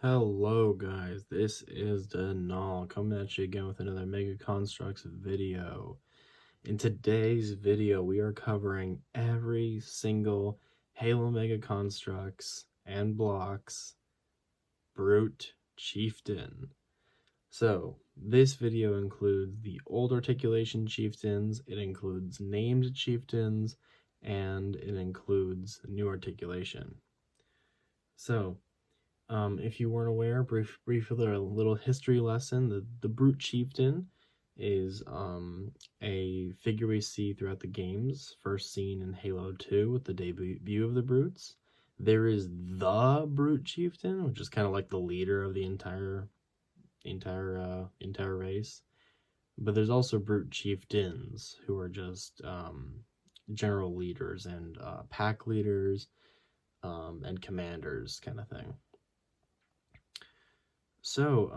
Hello guys, this is Denal coming at you again with another Mega Construx video. In today's video, we are covering every single Halo Mega Construx and Bloks Brute Chieftain. So, this video includes the old articulation chieftains, it includes named chieftains, and it includes new articulation. So, if you weren't aware, briefly, a little history lesson. The Brute Chieftain is a figure we see throughout the games, first seen in Halo 2 with the debut of the Brutes. There is the Brute Chieftain, which is kind of like the leader of the entire race. But there's also Brute Chieftains, who are just general leaders and pack leaders and commanders kind of thing. So,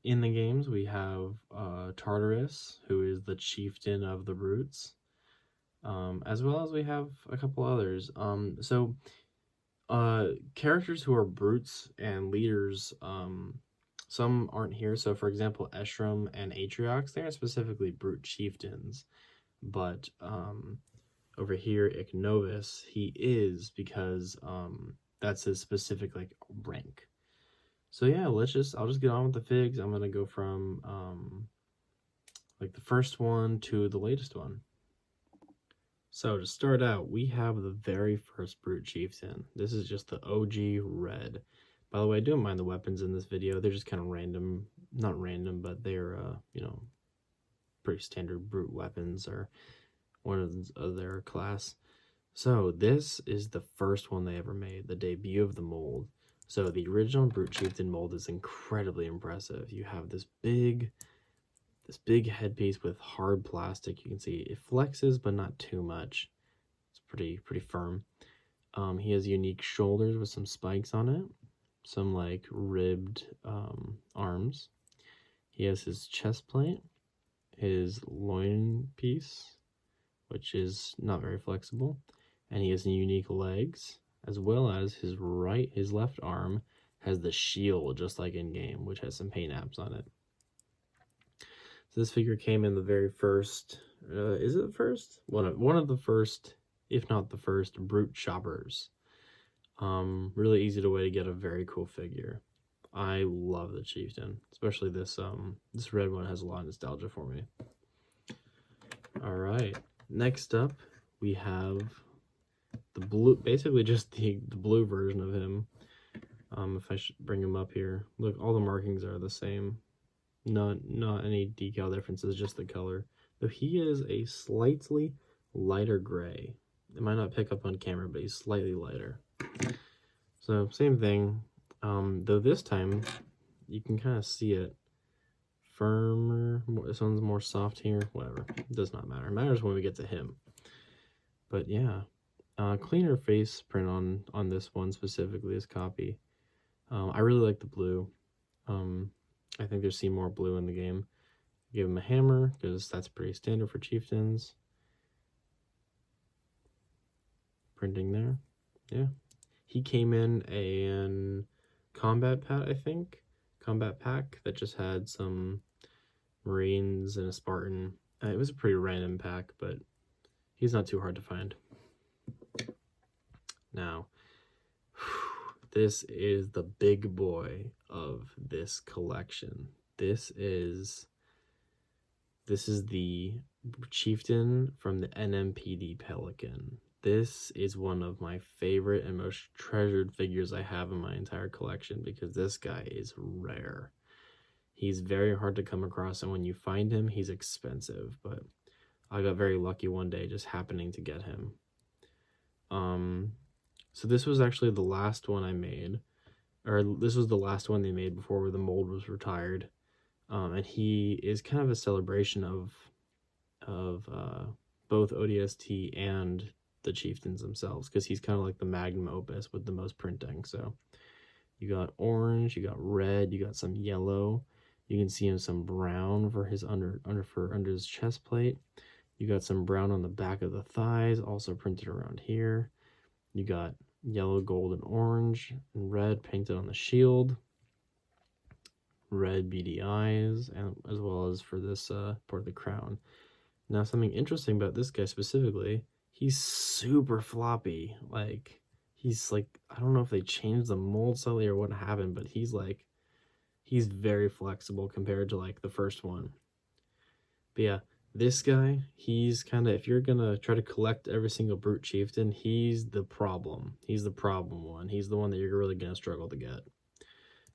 in the games, we have Tartarus, who is the chieftain of the Brutes, as well as we have a couple others. Characters who are Brutes and leaders, some aren't here. So, for example, Eshram and Atriox, they are specifically Brute chieftains. But over here, Ignovis, he is because that's his specific rank. So yeah, I'll just get on with the figs. I'm gonna go from the first one to the latest one. So to start out, we have the very first Brute Chieftain. This is just the OG red. By the way, I don't mind the weapons in this video. They're just kind of random, not random, but they're pretty standard Brute weapons or one of their class. So this is the first one they ever made, the debut of the mold. So the original Brute Chieftain mold is incredibly impressive. You have this big headpiece with hard plastic. You can see it flexes, but not too much. It's pretty firm. He has unique shoulders with some spikes on it, some ribbed arms. He has his chest plate, his loin piece, which is not very flexible, and he has unique legs, as well as his left arm has the shield, just like in game, which has some paint apps on it. So this figure came in the very first, is it the first? One of the first, if not the first, Brute shoppers. Really easy way to get a very cool figure. I love the Chieftain, especially this red one has a lot of nostalgia for me. All right, next up we have the blue, basically just the blue version of him. If I should bring him up here, look, all the markings are the same. Not any decal differences, just the color. Though he is a slightly lighter gray. It might not pick up on camera, but he's slightly lighter. So same thing. Though this time you can kind of see it firmer. This one's more soft here. Whatever. It does not matter. It matters when we get to him. But yeah. Cleaner face print on this one specifically, this copy. I really like the blue. I think there's more blue in the game. Give him a hammer because that's pretty standard for chieftains. Printing there, yeah. He came in a combat pack that just had some Marines and a Spartan. It was a pretty random pack, but he's not too hard to find. Now, this is the big boy of this collection. This is the Chieftain from the NMPD Pelican. This is one of my favorite and most treasured figures I have in my entire collection because this guy is rare. He's very hard to come across, and when you find him, he's expensive, but I got very lucky one day just happening to get him. So this was actually the last one I made, or this was the last one they made before the mold was retired. And he is kind of a celebration of both ODST and the Chieftains themselves, because he's kind of like the magnum opus with the most printing. So you got orange, you got red, you got some yellow. You can see him some brown for his under his chest plate. You got some brown on the back of the thighs, also printed around here. You got yellow, gold, and orange, and red painted on the shield. red beady eyes, and as well as for this part of the crown. Now, something interesting about this guy specifically, he's super floppy. Like, he's like, I don't know if they changed the mold slightly or what happened, but he's very flexible compared to like the first one. But yeah, this guy, he's kind of, if you're gonna try to collect every single brute chieftain, he's the problem. He's the problem one. He's the one that you're really gonna struggle to get.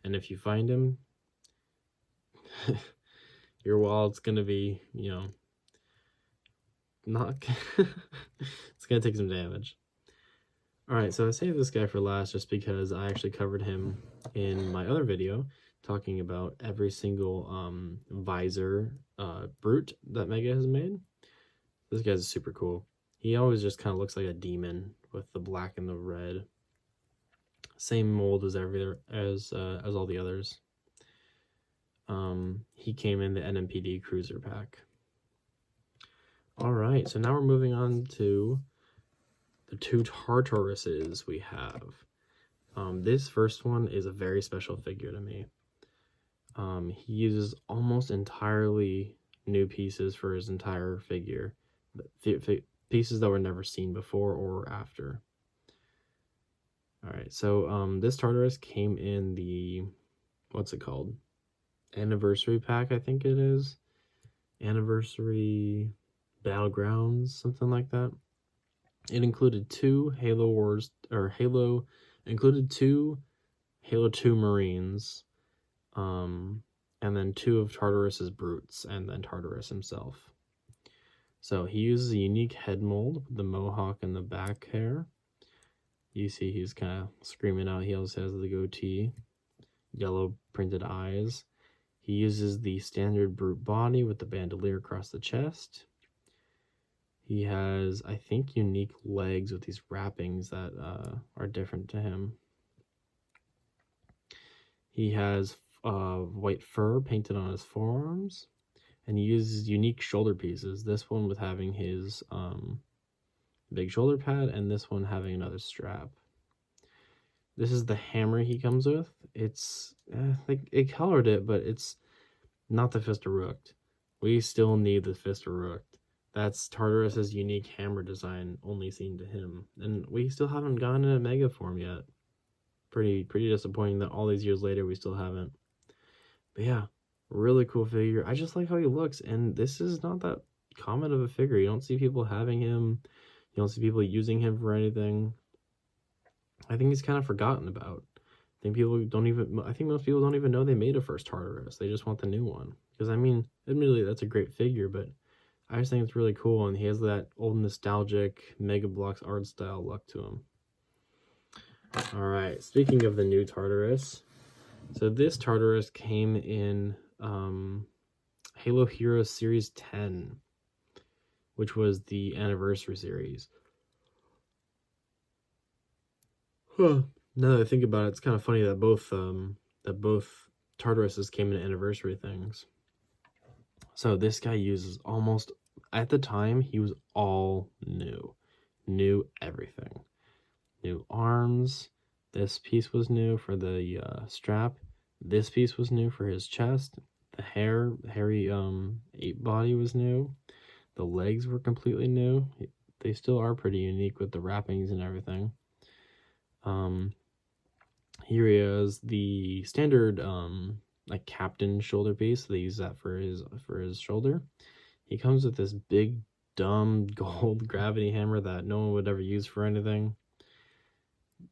And if you find him, your wallet's gonna be, you know, not it's gonna take some damage. All right, so I saved this guy for last just because I actually covered him in my other video talking about every single visor brute that Mega has made. This guy's super cool. He always just kind of looks like a demon with the black and the red. Same mold as all the others. He came in the NMPD Cruiser pack. All right, so now we're moving on to the two Tartaruses we have. This first one is a very special figure to me. He uses almost entirely new pieces for his entire figure. Pieces that were never seen before or after. Alright, so this Tartarus came in the, what's it called? Anniversary pack, I think it is. Anniversary Battlegrounds, something like that. It included two Halo 2 Marines, and then 2 of Tartarus's brutes, and then Tartarus himself. So he uses a unique head mold, the mohawk and the back hair. You see he's kind of screaming out. He also has the goatee, yellow printed eyes. He uses the standard brute body with the bandolier across the chest. He has, I think, unique legs with these wrappings that are different to him. He has white fur painted on his forearms, and he uses unique shoulder pieces. This one with having his big shoulder pad, and this one having another strap. This is the hammer he comes with. It's like it colored it, but it's not the Fist of Rooked. We still need the Fist of Rooked. That's Tartarus's unique hammer design, only seen to him, and we still haven't gotten it in Mega form yet. Pretty disappointing that all these years later we still haven't. But yeah, really cool figure. I just like how he looks, and this is not that common of a figure. You don't see people having him. You don't see people using him for anything. I think he's kind of forgotten about. I think most people don't even know they made a first Tartarus. They just want the new one. Because I mean, admittedly, that's a great figure, but I just think it's really cool, and he has that old nostalgic Mega Bloks art style look to him. Alright, speaking of the new Tartarus, so this Tartarus came in Halo Heroes Series 10, which was the anniversary series. Now that I think about it, it's kind of funny that both Tartaruses came in anniversary things. So this guy uses almost, at the time, he was all new. New everything. New arms. This piece was new for the strap. This piece was new for his chest. The hairy ape body was new. The legs were completely new. They still are pretty unique with the wrappings and everything. Here he is, the standard like captain shoulder piece. They use that for his shoulder. He comes with this big dumb gold gravity hammer that no one would ever use for anything.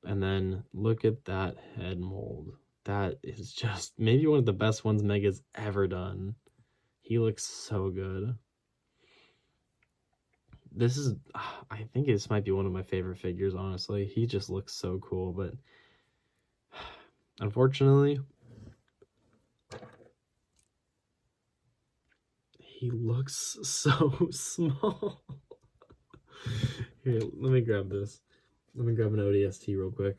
And then look at that head mold. That is just maybe one of the best ones Mega's ever done. He looks so good. I think this might be one of my favorite figures, honestly. He just looks so cool, but unfortunately, he looks so small. Here, let me grab this. Let me grab an ODST real quick.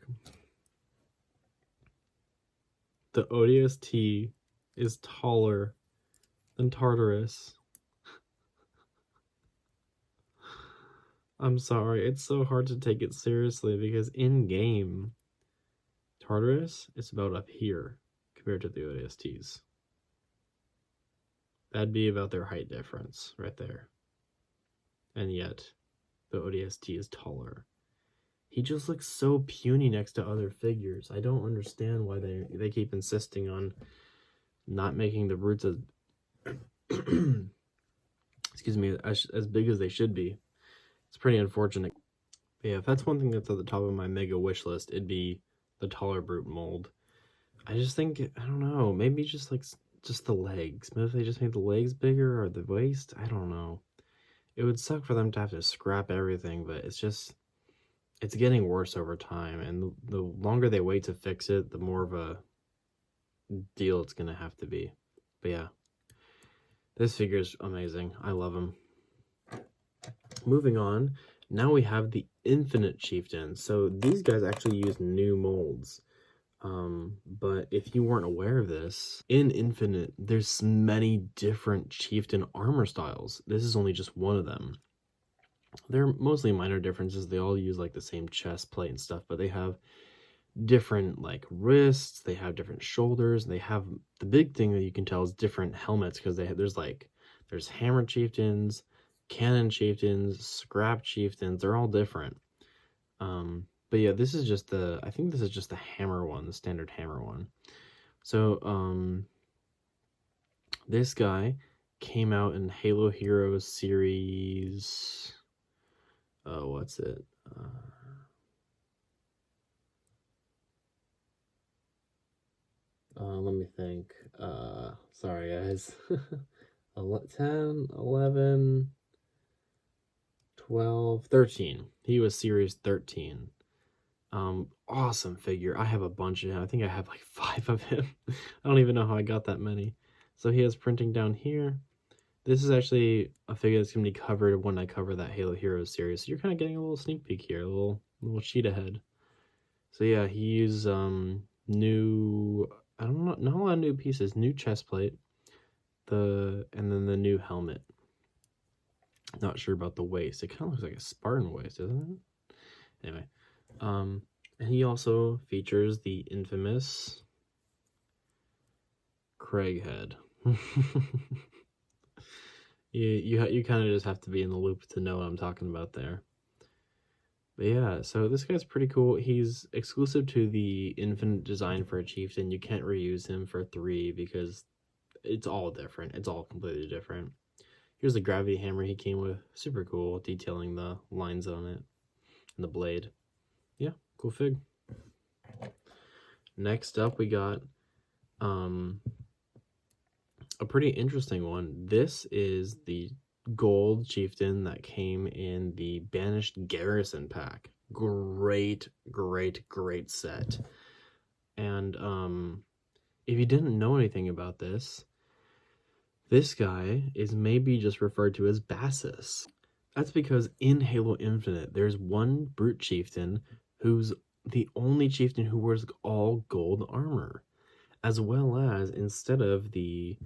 The ODST is taller than Tartarus. I'm sorry, it's so hard to take it seriously because in game, Tartarus is about up here compared to the ODSTs. That'd be about their height difference right there. And yet, the ODST is taller. He just looks so puny next to other figures. I don't understand why they keep insisting on not making the brutes as excuse me, as big as they should be. It's pretty unfortunate. But yeah, if that's one thing that's at the top of my mega wish list, it'd be the taller brute mold. I just think, I don't know, maybe just like just the legs. Maybe if they just made the legs bigger or the waist. I don't know. It would suck for them to have to scrap everything, but it's getting worse over time, and the longer they wait to fix it, the more of a deal it's gonna have to be. But yeah, this figure's amazing. I love him. Moving on, now we have the Infinite Chieftains. So these guys actually use new molds. But if you weren't aware of this, in Infinite, there's many different chieftain armor styles. This is only just one of them. They're mostly minor differences. They all use like the same chest plate and stuff, but they have different like wrists, they have different shoulders, they have the big thing that you can tell is different helmets, because there's hammer chieftains, cannon chieftains, scrap chieftains. They're all different. But yeah, this is just I think this is just the hammer one, the standard hammer one. So this guy came out in Halo Heroes series, what's it, let me think, sorry guys, 10, 11, 12, 13. He was series 13. Awesome figure. I have a bunch of him. I think I have like 5 of him. I don't even know how I got that many. So he has printing down here. This is actually a figure that's going to be covered when I cover that Halo Heroes series. So you're kind of getting a little sneak peek here, a little cheat ahead. So yeah, he used new, I don't know, not a lot of new pieces, new chest plate, and then the new helmet. Not sure about the waist. It kind of looks like a Spartan waist, doesn't it? Anyway, and he also features the infamous Craig head. You kind of just have to be in the loop to know what I'm talking about there. But yeah, so this guy's pretty cool. He's exclusive to the Infinite design for a chieftain. You can't reuse him for 3 because it's all different. It's all completely different. Here's the gravity hammer he came with. Super cool, detailing the lines on it and the blade. Yeah, cool fig. Next up, we got a pretty interesting one. This is the gold chieftain that came in the Banished Garrison pack. Great set. And if you didn't know anything about this guy is maybe just referred to as Bassus. That's because in Halo Infinite, there's one brute chieftain who's the only chieftain who wears all gold armor, as well as, instead of the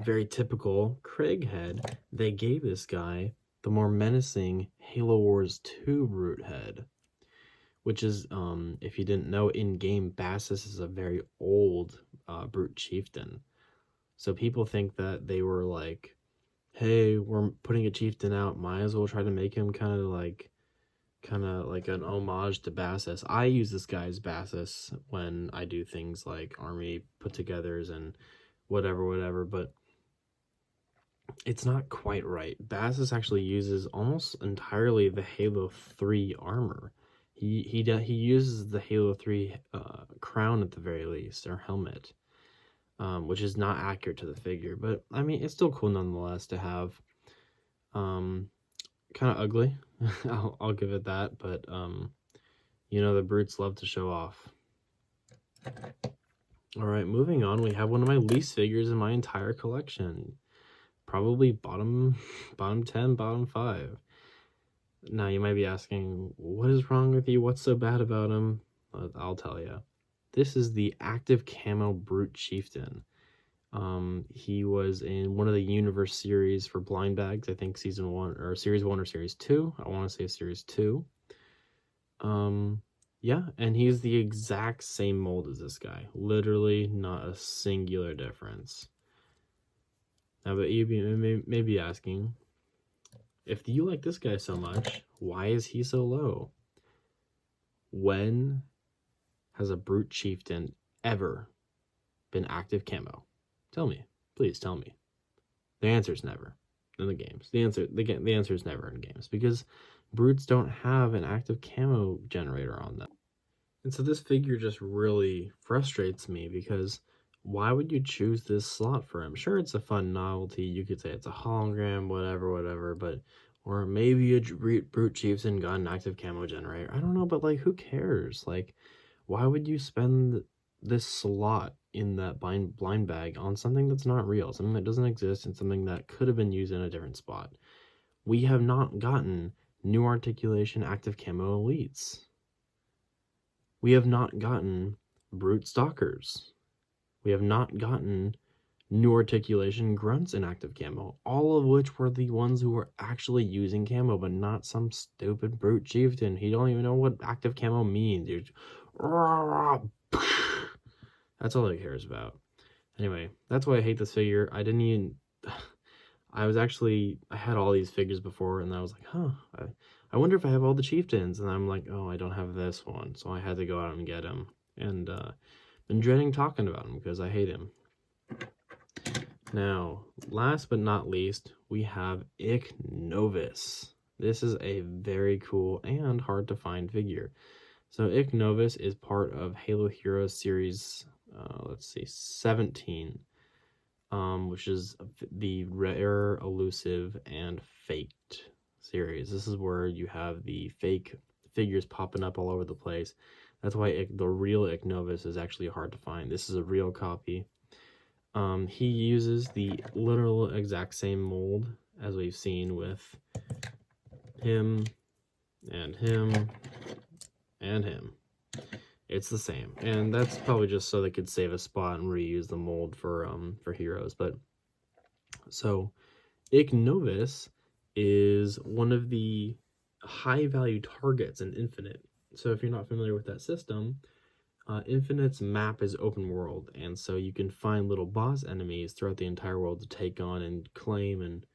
very typical Craig head, they gave this guy the more menacing Halo Wars 2 brute head, which is, if you didn't know, in-game, Bassus is a very old brute chieftain. So people think that they were like, hey, we're putting a chieftain out, might as well try to make him kind of like an homage to Bassus. I use this guy's Bassus when I do things like army put-togethers and whatever, but it's not quite right. Bassus actually uses almost entirely the Halo 3 armor. He uses the Halo 3 crown at the very least, or helmet, which is not accurate to the figure, but I mean, it's still cool nonetheless to have. Kind of ugly, I'll give it that, but you know, the brutes love to show off. All right, moving on, we have one of my least figures in my entire collection. Probably bottom 10, bottom 5. Now, you might be asking, what is wrong with you? What's so bad about him? I'll tell you. This is the Active Camo Brute Chieftain. He was in one of the Universe series for blind bags, I think season 1 or series 1 or series 2. I want to say series 2. Yeah, and he's the exact same mold as this guy. Literally not a singular difference. Now, but you may be asking, if you like this guy so much, why is he so low? When has a brute chieftain ever been active camo? Tell me. Please tell me. The answer is never in the games. The answer is never in games, because brutes don't have an active camo generator on them. And so this figure just really frustrates me, because why would you choose this slot for him? Sure, it's a fun novelty. You could say it's a hologram, whatever, but, or maybe a brute chieftain got an active camo generator. I don't know, but like, who cares? Like, why would you spend this slot in that blind bag on something that's not real, something that doesn't exist, and something that could have been used in a different spot? We have not gotten new articulation active camo elites. We have not gotten brute stalkers. We have not gotten new articulation grunts in active camo, all of which were the ones who were actually using camo, but not some stupid brute chieftain. He don't even know what active camo means. That's all he cares about. Anyway, that's why I hate this figure. I had all these figures before, and I was like, I wonder if I have all the chieftains, and I'm like, oh, I don't have this one, so I had to go out and get him, and been dreading talking about him because I hate him. Now, last but not least, we have Ichnovis. This is a very cool and hard to find figure. So Ichnovis is part of Halo Heroes series, 17, which is the rare, elusive, and faked series. This is where you have the fake figures popping up all over the place. That's why the real Ichnovis is actually hard to find. This is a real copy. He uses the literal exact same mold as we've seen with him and him and him. It's the same, and that's probably just so they could save a spot and reuse the mold for heroes. But so Ichnovis is one of the high value targets in Infinite. So if you're not familiar with that system, Infinite's map is open world, and so you can find little boss enemies throughout the entire world to take on and claim and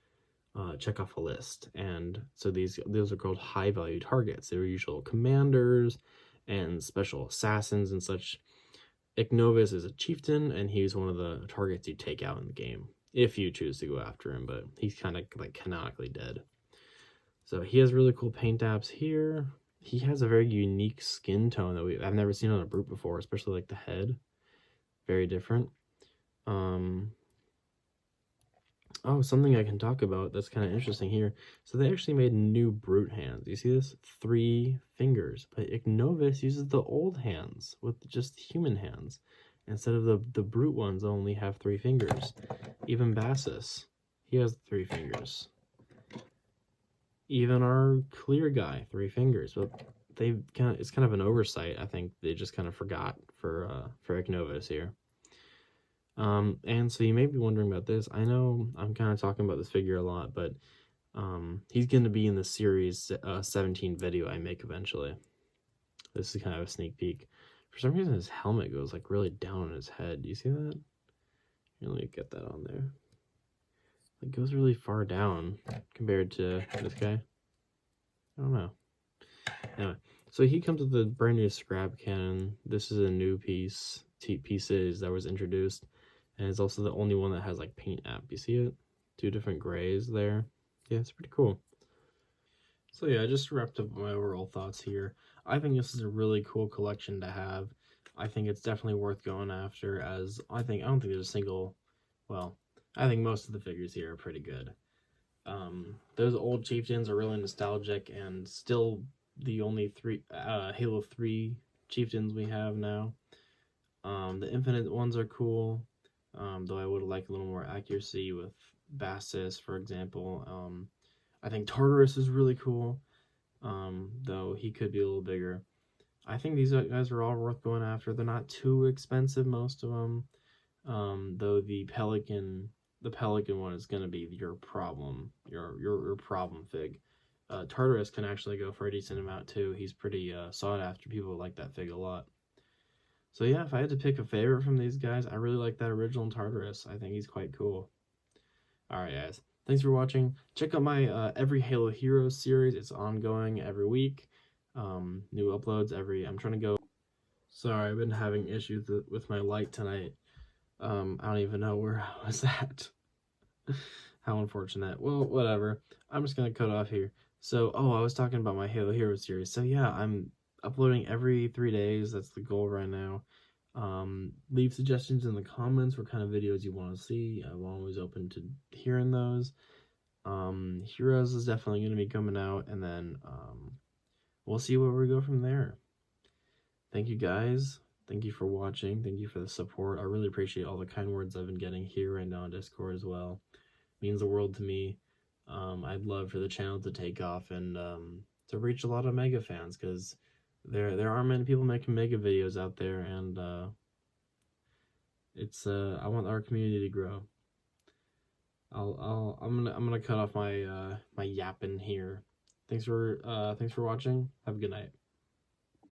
check off a list. And so those are called high value targets. They're usual commanders and special assassins and such. Ichnovis is a chieftain, and he's one of the targets you take out in the game if you choose to go after him, but he's kind of like canonically dead. So he has really cool paint apps here. He has a very unique skin tone that I've never seen on a brute before, especially like the head. Very different. Oh, something I can talk about that's kind of interesting here. So they actually made new brute hands. You see this? 3 fingers. But Ichnovis uses the old hands with just human hands. Instead of the brute ones only have 3 fingers. Even Bassus, he has 3 fingers. Even our clear guy, 3 fingers. But it's kind of an oversight. I think they just kind of forgot for Ichnovis here. And so you may be wondering about this. I know I'm kind of talking about this figure a lot, but he's going to be in the series 17 video I make eventually. This is kind of a sneak peek. For some reason, his helmet goes like really down on his head. Do you see that? Here, let me get that on there. It goes really far down compared to this guy. I don't know. Anyway, so he comes with a brand new scrap cannon. This is a new pieces that was introduced. And it's also the only one that has like paint app. You see it? 2 different grays there. Yeah, it's pretty cool. So yeah, I just wrapped up my overall thoughts here. I think this is a really cool collection to have. I think it's definitely worth going after, as I don't think there's a single, well, I think most of the figures here are pretty good. Those old chieftains are really nostalgic and still the only 3 Halo 3 chieftains we have now. The Infinite ones are cool. Though I would like a little more accuracy with Bassus, for example. I think Tartarus is really cool, though he could be a little bigger. I think these guys are all worth going after. They're not too expensive, most of them. Though the Pelican one is going to be your problem, your problem fig. Tartarus can actually go for a decent amount too. He's pretty sought after. People like that fig a lot. So yeah, if I had to pick a favorite from these guys, I really like that original Tartarus. I think he's quite cool. Alright, guys. Thanks for watching. Check out my Every Halo Heroes series. It's ongoing every week. New uploads I'm trying to go. Sorry, I've been having issues with my light tonight. I don't even know where I was at. How unfortunate. Well, whatever. I'm just gonna cut off here. So, I was talking about my Halo Heroes series. So yeah, I'm uploading every 3 days. That's the goal right now. Leave suggestions in the comments what kind of videos you want to see. I'm always open to hearing those. Heroes is definitely going to be coming out, and then we'll see where we go from there. Thank you guys. Thank you for watching. Thank you for the support. I really appreciate all the kind words I've been getting here right now on Discord as well. It means the world to me. I'd love for the channel to take off and to reach a lot of mega fans, because there aren't many people making mega videos out there, and it's I want our community to grow. I'm gonna cut off my my yapping here. Thanks for watching. Have a good night.